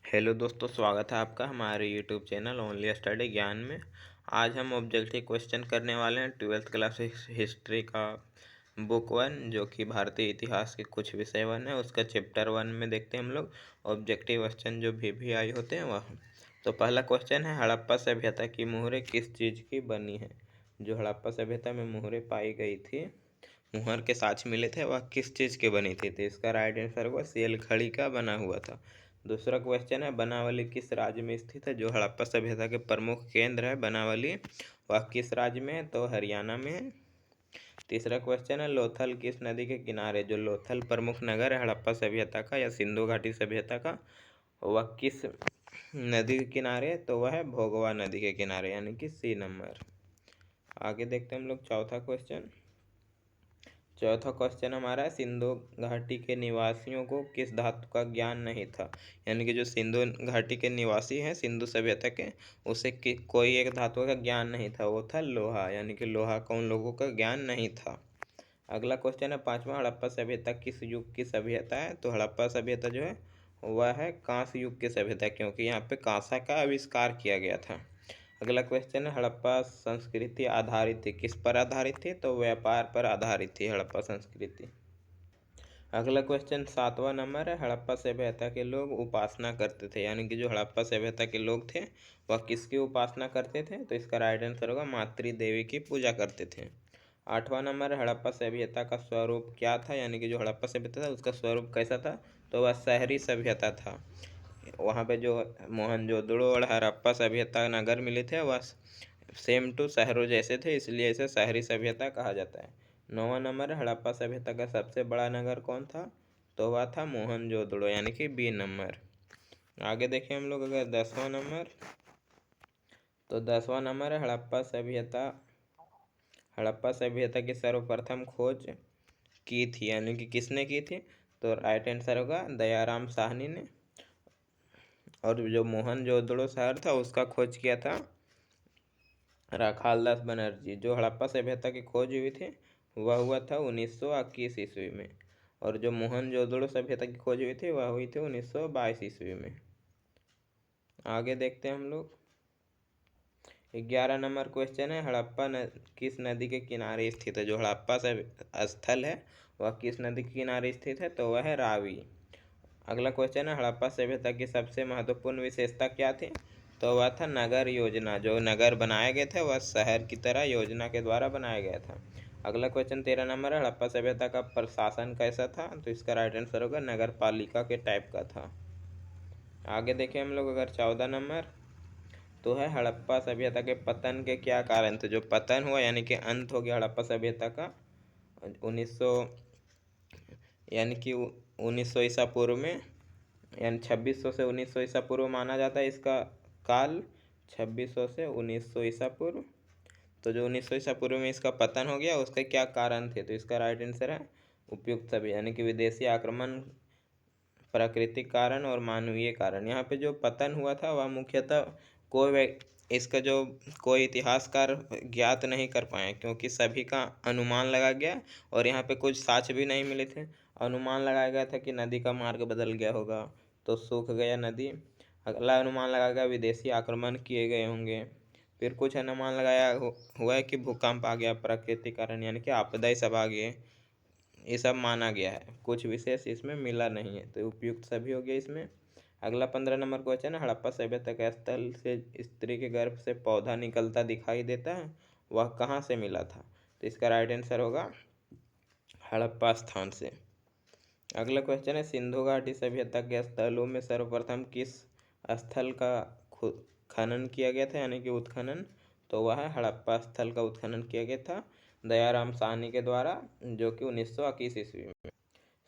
Hello दोस्तों, स्वागत है आपका हमारे यूट्यूब चैनल ओनली स्टडी ज्ञान में। आज हम ऑब्जेक्टिव क्वेश्चन करने वाले हैं 12th क्लास हिस्ट्री का बुक 1, जो कि भारतीय इतिहास के कुछ विषय 1 है। उसका चैप्टर 1 में देखते हैं हम लोग ऑब्जेक्टिव क्वेश्चन जो भी आई होते हैं वह। तो पहला क्वेश्चन है, हड़प्पा सभ्यता की मोहरें किस चीज़ की बनी है। जो हड़प्पा सभ्यता में मोहरें पाई गई थी, मुहर के साक्ष्य मिले थे, वह किस चीज़ के बनी थी। तो इसका राइट आंसर हुआ सेल खड़ी का बना हुआ था। दूसरा क्वेश्चन है, बनावली किस राज्य में स्थित है। जो हड़प्पा सभ्यता के प्रमुख केंद्र है बनावली, वह किस राज्य में है, तो हरियाणा में है। तीसरा क्वेश्चन है, लोथल किस नदी के किनारे। जो लोथल प्रमुख नगर है हड़प्पा सभ्यता का या सिंधु घाटी सभ्यता का, वह किस नदी के किनारे, तो वह है भोगवा नदी के किनारे, यानी कि सी नंबर। आगे देखते हैं हम लोग चौथा क्वेश्चन। चौथा क्वेश्चन हमारा है, सिंधु घाटी के निवासियों को किस धातु का ज्ञान नहीं था। यानी कि जो सिंधु घाटी के निवासी हैं सिंधु सभ्यता के, उसे कोई एक धातु का ज्ञान नहीं था, वो था लोहा। यानी कि लोहा का उन लोगों का ज्ञान नहीं था। अगला क्वेश्चन है, पांचवा, हड़प्पा सभ्यता किस युग की सभ्यता है। तो हड़प्पा सभ्यता जो है वह है कांस्य युग की सभ्यता, क्योंकि यहाँ पे कांसा का आविष्कार किया गया था। अगला क्वेश्चन है, हड़प्पा संस्कृति आधारित थी, किस पर आधारित थी, तो व्यापार पर आधारित थी हड़प्पा संस्कृति। अगला क्वेश्चन 7वां नंबर है, हड़प्पा सभ्यता के लोग उपासना करते थे। यानी कि जो हड़प्पा सभ्यता के लोग थे वह किसकी उपासना करते थे, तो इसका राइट आंसर होगा मातृ देवी की पूजा करते थे। 8वां नंबर है, हड़प्पा सभ्यता का स्वरूप क्या था। यानी कि जो हड़प्पा सभ्यता था उसका स्वरूप कैसा था, तो वह शहरी सभ्यता था। वहाँ पे जो मोहनजोदड़ो और हड़प्पा सभ्यता नगर मिले थे वह सेम टू शहरों जैसे थे, इसलिए इसे शहरी सभ्यता कहा जाता है। 9वां नंबर है, हड़प्पा सभ्यता का सबसे बड़ा नगर कौन था, तो वह था मोहनजोदड़ो, यानी कि बी नंबर। आगे देखें हम लोग अगर 10वां नंबर, तो 10वां नंबर है, हड़प्पा सभ्यता की सर्वप्रथम खोज की थी। यानी कि किसने की थी, तो राइट आंसर होगा दयाराम साहनी ने। और जो मोहनजोदड़ो शहर था उसका खोज किया था राखालदास बनर्जी। जो हड़प्पा सभ्यता की खोज हुई थी वह हुआ था 1921 ईस्वी में, और जो मोहनजोदड़ो सभ्यता की खोज हुई थी वह हुई थी 1922 ईस्वी में। आगे देखते हैं हम लोग 11 नंबर क्वेश्चन है, हड़प्पा किस नदी के किनारे स्थित है। जो हड़प्पा स्थल है वह किस नदी के किनारे स्थित है, तो वह है रावी। अगला क्वेश्चन है, हड़प्पा सभ्यता की सबसे महत्वपूर्ण विशेषता क्या थी, तो वह था नगर योजना। जो नगर बनाए गए थे वह शहर की तरह योजना के द्वारा बनाया गया था। अगला क्वेश्चन 13 नंबर है, हड़प्पा सभ्यता का प्रशासन कैसा था, तो इसका राइट आंसर होगा नगर पालिका के टाइप का था। आगे देखें हम लोग अगर 14 नंबर, तो है हड़प्पा सभ्यता के पतन के क्या कारण थे। जो पतन हुआ यानी कि अंत हो गया हड़प्पा सभ्यता का 1900 यानी कि 1900 ईसा पूर्व में, यानी 2600 से 1900 ईसा पूर्व माना जाता है इसका काल, 2600 से 1900 ईसा पूर्व। तो जो 1900 ईसा पूर्व में इसका पतन हो गया उसके क्या कारण थे, तो इसका राइट आंसर है उपयुक्त सभी, यानी कि विदेशी आक्रमण, प्राकृतिक कारण और मानवीय कारण। यहाँ पे जो पतन हुआ था वह मुख्यतः इसका जो कोई इतिहासकार ज्ञात नहीं कर पाए, क्योंकि सभी का अनुमान लगा गया और यहाँ पे कुछ साक्ष्य भी नहीं मिले थे। अनुमान लगाया गया था कि नदी का मार्ग बदल गया होगा तो सूख गया नदी। अगला अनुमान लगाया गया विदेशी आक्रमण किए गए होंगे। फिर कुछ अनुमान लगाया हुआ है कि भूकंप आ गया, प्राकृतिक कारण यानी कि आपदाएं सब आ गए, ये सब माना गया है। कुछ विशेष इसमें मिला नहीं है, तो उपयुक्त सभी हो गया इसमें। अगला 15 नंबर क्वेश्चन है, हड़प्पा सभ्यता के स्थल से स्त्री के गर्भ से पौधा निकलता दिखाई देता है, वह कहाँ से मिला था, तो इसका राइट आंसर होगा हड़प्पा स्थान से। अगला क्वेश्चन है, सिंधु घाटी सभ्यता के स्थलों में सर्वप्रथम किस स्थल का खनन किया गया था, यानी कि उत्खनन, तो वह हड़प्पा स्थल का उत्खनन किया गया था दयाराम साहनी के द्वारा, जो कि 1921 ईस्वी में।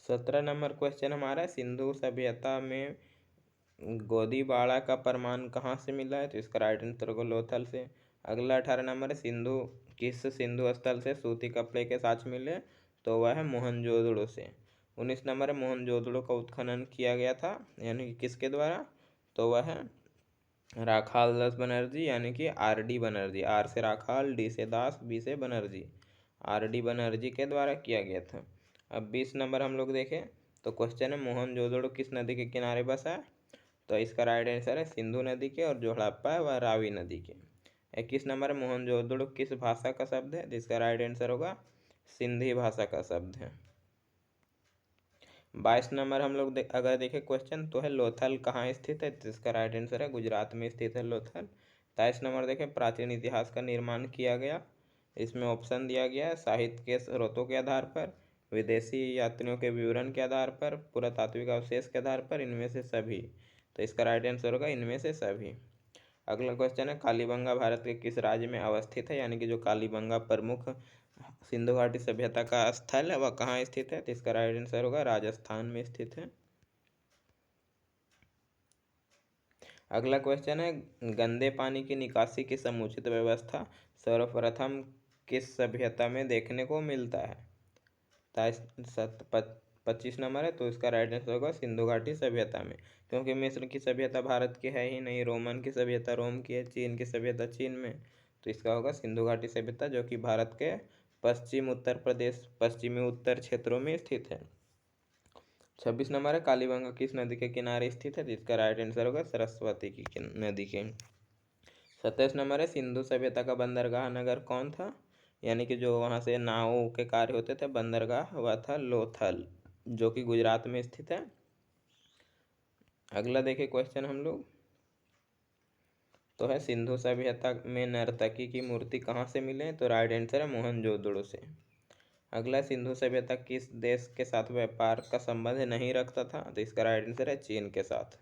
17 नंबर क्वेश्चन हमारा है, सिंधु सभ्यता में गोदीबाड़ा का प्रमाण कहाँ से मिला है, तो इसका राइट आंसर होगा लोथल से। अगला 18 नंबर है, किस सिंधु स्थल से सूती कपड़े के साक्ष्य मिले, तो वह है मोहनजोदड़ो से। 19 नंबर है, मोहनजोदड़ो का उत्खनन किया गया था यानी कि किसके द्वारा, तो वह है राखालदास बनर्जी, यानी कि आर डी बनर्जी। आर से राखाल, डी से दास, बी से बनर्जी, आर डी बनर्जी के द्वारा किया गया था। अब 20 नंबर हम लोग देखें तो क्वेश्चन है, मोहनजोदड़ो किस नदी के किनारे बसा है, तो इसका राइट आंसर है सिंधु नदी के, और जो हड़प्पा है वह रावी नदी के। 21 नंबर है मोहनजोदड़ो किस भाषा का शब्द है, जिसका राइट आंसर होगा सिंधी भाषा का शब्द है। 22 नंबर हम लोग अगर देखें क्वेश्चन तो है लोथल कहाँ स्थित है, जिसका राइट आंसर है गुजरात में स्थित है लोथल। 23 नंबर देखें प्राचीन इतिहास का निर्माण किया गया, इसमें ऑप्शन दिया गया है साहित्य के स्रोतों के आधार पर, विदेशी यात्रियों के विवरण के आधार पर, पुरातात्विक अवशेष के आधार पर, इनमें से सभी। तो इसका राइट आंसर होगा इनमें से सभी। अगला क्वेश्चन है कालीबंगा भारत के किस राज्य में अवस्थित है, यानी कि जो कालीबंगा प्रमुख सिंधु घाटी सभ्यता का स्थल है वह कहाँ स्थित है, तो इसका राइट आंसर होगा राजस्थान में स्थित है। अगला क्वेश्चन है गंदे पानी की निकासी की समुचित व्यवस्था सर्वप्रथम किस सभ्यता में देखने को मिलता है। 25 नंबर है, तो इसका राइट आंसर होगा सिंधु घाटी सभ्यता में, क्योंकि मिस्र की सभ्यता भारत की है ही नहीं, रोमन की सभ्यता रोम की है, चीन की सभ्यता चीन में, तो इसका होगा सिंधु घाटी सभ्यता जो कि भारत के पश्चिमी उत्तर क्षेत्रों में स्थित है। 26 नंबर है कालीबंगा किस नदी के किनारे स्थित है, जिसका राइट आंसर होगा सरस्वती की नदी के। 27 नंबर है सिंधु सभ्यता का बंदरगाह नगर कौन था, यानी कि जो वहाँ से नावों के कार्य होते थे बंदरगाह, वह था लोथल जो कि गुजरात में स्थित है। अगला देखें क्वेश्चन हम लोग तो है सिंधु सभ्यता में नर्तकी की मूर्ति कहाँ से मिले, तो राइट आंसर है मोहनजोदड़ो से। अगला सिंधु सभ्यता किस देश के साथ व्यापार का संबंध नहीं रखता था, तो इसका राइट आंसर है चीन के साथ।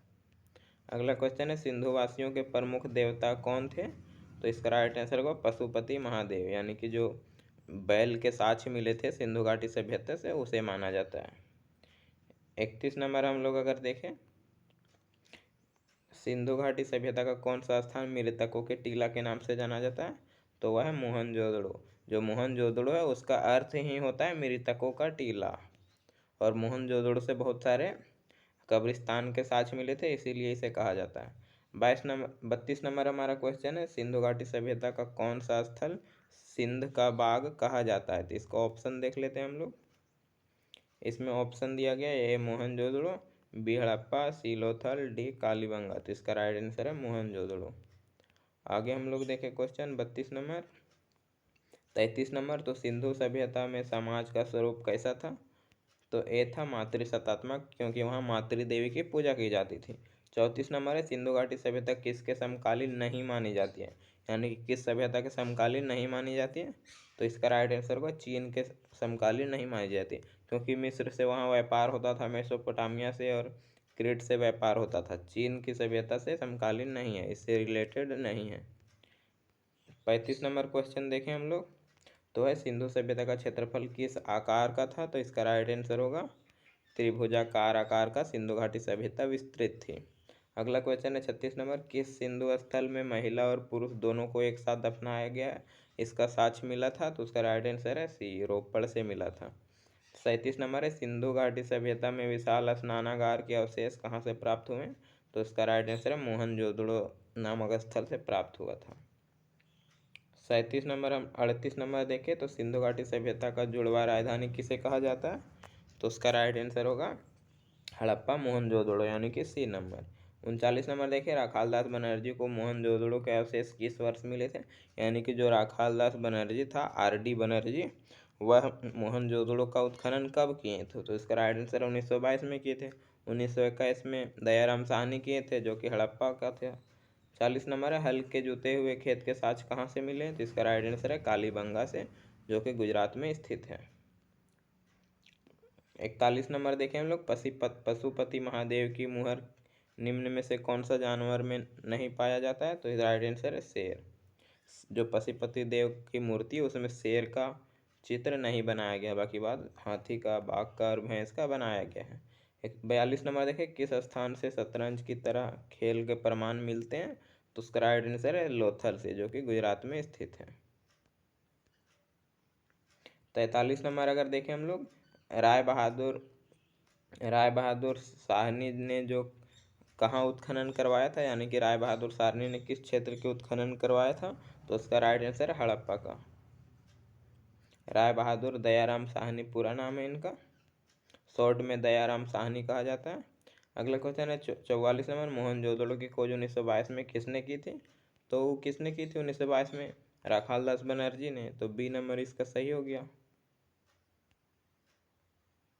अगला क्वेश्चन है सिंधु वासियों के प्रमुख देवता कौन थे, तो इसका राइट आंसर होगा पशुपति महादेव, यानी कि जो बैल के साक्ष्य मिले थे सिंधु घाटी सभ्यता से उसे माना जाता है। 31 नंबर हम लोग अगर देखें सिंधु घाटी सभ्यता का कौन सा स्थान मृतकों के टीला के नाम से जाना जाता है, तो वह है मोहनजोदड़ो। जो मोहनजोदड़ो है उसका अर्थ ही होता है मृतकों का टीला, और मोहनजोदड़ो से बहुत सारे कब्रिस्तान के साक्ष्य मिले थे, इसीलिए इसे कहा जाता है। 32 नंबर हमारा क्वेश्चन है सिंधु घाटी सभ्यता का कौन सा स्थल सिंध का बाग कहा जाता है, तो इसका ऑप्शन देख लेते हैं हम लोग। इसमें ऑप्शन दिया गया ए मोहनजोदड़ो, बी हड़प्पा, सी लोथल, डी कालीबंगा, तो इसका राइट आंसर है मोहनजोदड़ो। आगे हम लोग देखें क्वेश्चन 32 नंबर। 33 नंबर तो सिंधु सभ्यता में समाज का स्वरूप कैसा था, तो ए था मातृसत्तात्मक, क्योंकि वहाँ मातृ देवी की पूजा की जाती थी। 34 नंबर है सिंधु घाटी सभ्यता किसके समकालीन नहीं मानी जाती है, यानी कि किस सभ्यता के समकालीन नहीं मानी जाती है, तो इसका राइट आंसर होगा चीन के समकालीन नहीं मानी जाती, क्योंकि मिस्र से वहाँ व्यापार होता था, मेसोपोटामिया से और क्रीट से व्यापार होता था। चीन की सभ्यता से समकालीन नहीं है, इससे रिलेटेड नहीं है। 35 नंबर क्वेश्चन देखें हम लोग तो है सिंधु सभ्यता का क्षेत्रफल किस आकार का था, तो इसका राइट आंसर होगा त्रिभुजाकार आकार का सिंधु घाटी सभ्यता विस्तृत थी। अगला क्वेश्चन है 36 नंबर किस सिंधु स्थल में महिला और पुरुष दोनों को एक साथ दफनाया गया है, इसका साक्ष्य मिला था, तो उसका राइट आंसर है सी रोपड़ से मिला था। 37 नंबर है सिंधु घाटी सभ्यता में विशाल स्नानागार के अवशेष कहाँ से प्राप्त हुए, तो इसका राइट आंसर है मोहनजोदड़ो नामक स्थल से प्राप्त हुआ था। 37 नंबर हम 38 नंबर देखें तो सिंधु घाटी सभ्यता का जुड़वा राजधानी किसे कहा जाता है, तो उसका राइट आंसर होगा हड़प्पा मोहनजोदड़ो, यानी कि सी नंबर। 39 नंबर देखें राखालदास बनर्जी को मोहनजोदड़ो के अवशेष किस वर्ष मिले थे, यानी कि जो राखालदास बनर्जी था आर.डी. बनर्जी वह मोहनजोदड़ो का उत्खनन कब किए थे, तो इसका राइट आंसर 1922 में किए थे। 1921 में दयाराम साहनी किए थे जो कि हड़प्पा का था। 40 नंबर है हल के जुते हुए खेत के साक्ष्य कहाँ से मिले, तो इसका राइट आंसर है कालीबंगा से जो कि गुजरात में स्थित है। 41 नंबर देखें हम लोग पशुपति महादेव की मुहर निम्न में से कौन सा जानवर में नहीं पाया जाता है, तो राइट आंसर है शेर। जो पशुपति देव की मूर्ति है उसमें शेर का चित्र नहीं बनाया गया, बाकी बात हाथी का, बाघ का और भैंस का बनाया गया है। 42 नंबर देखें किस स्थान से शतरंज की तरह खेल के प्रमाण मिलते हैं, तो उसका राइट आंसर है लोथल से जो कि गुजरात में स्थित है। 43 नंबर अगर देखें हम लोग राय बहादुर साहनी ने जो कहाँ उत्खनन करवाया था, यानी कि राय बहादुर साहनी ने किस क्षेत्र के उत्खनन करवाया था, तो उसका राइट आंसर है हड़प्पा का। राय बहादुर दयाराम साहनी पूरा नाम है इनका, शॉर्ट में दयाराम साहनी कहा जाता है। अगला क्वेश्चन है 44 नंबर, मोहनजोदड़ो की खोज 1922 में किसने की थी? तो किसने की थी 1922 में? राखाल दास बनर्जी ने। तो बी नंबर इसका सही हो गया।